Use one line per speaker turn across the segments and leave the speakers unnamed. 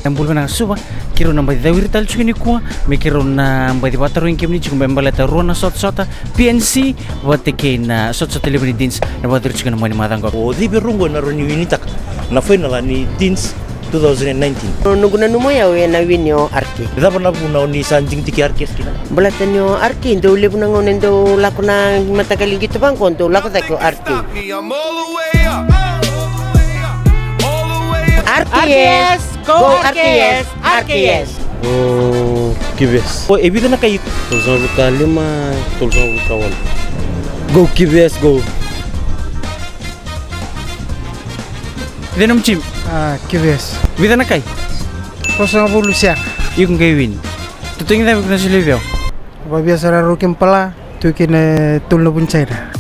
tambolana suba kiro na mbadi dawir tal chukini kwa mekiro na mbadi wataruin kimni chukun bembala ta ruana sota PNC wateke na sota telebani dins na wadir chukun mani madango
o di berungo na roni winitak na final ni dins 2019
nuguna numo ya we na winyo arki
da pernah puna ni sanjing tiki arkes kina
balatanyo arki ndo le puna ngonen ndo lako na matagali gitu bang konto lako tako arki RKS, go RKS, RKS.
Oh, KBS.
Oh, ebi na kayo.
Tulsang luka 5, tulsang luka 1. Go KBS, go.
Venom chim
KBS.
vida na kay
Kosong puluh siang.
yung gawin tutuin tayo na silivyo
Biasa rukin pala, tu kena tulno pun China.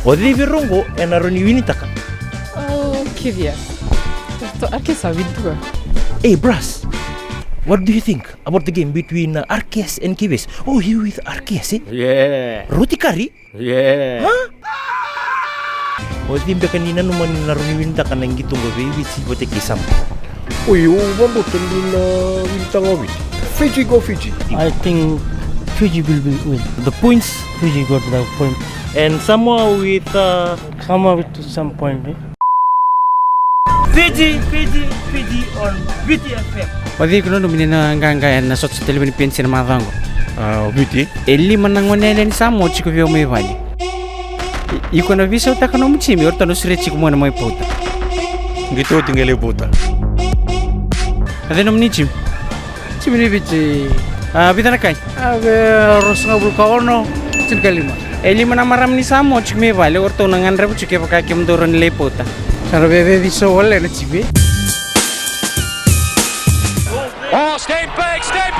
O di berungo na roni winitak.
KBS. To RKS awid juga.
Hey, Brass. What do you think about the game between RKS and KBS? Oh, you with RKS, eh?
Yeah.
Roti kari?
Yeah.
Huh? O di ba kanina naman naroni winitak ka nang gitong baby si bote kisam.
Uy, mabutin din na wintang awit. Fiji, go Fiji.
I think Fiji will win
The points
Fiji got the point
and somehow with
sama with some point
Fiji on VitiFM.
wadi kuno dumini na ngangayan na sota telebani PNC na madango
Viti?
eli manangonele ni samo chiko vyo mai vali iko na visa utaka no mchimi orta no sire chiko mwana mai puta
Gitu tinggal puta.
ade no mnichim
Cuma ni bici.
vida na kay
Ave rosnga bulkaono, cingka 5.
eli manamaram ni samo chiko mai vali orta unangan rebu chike pakakim doron le puta
Kalau bebe bisa wala na cibe.
Oh, step back, step.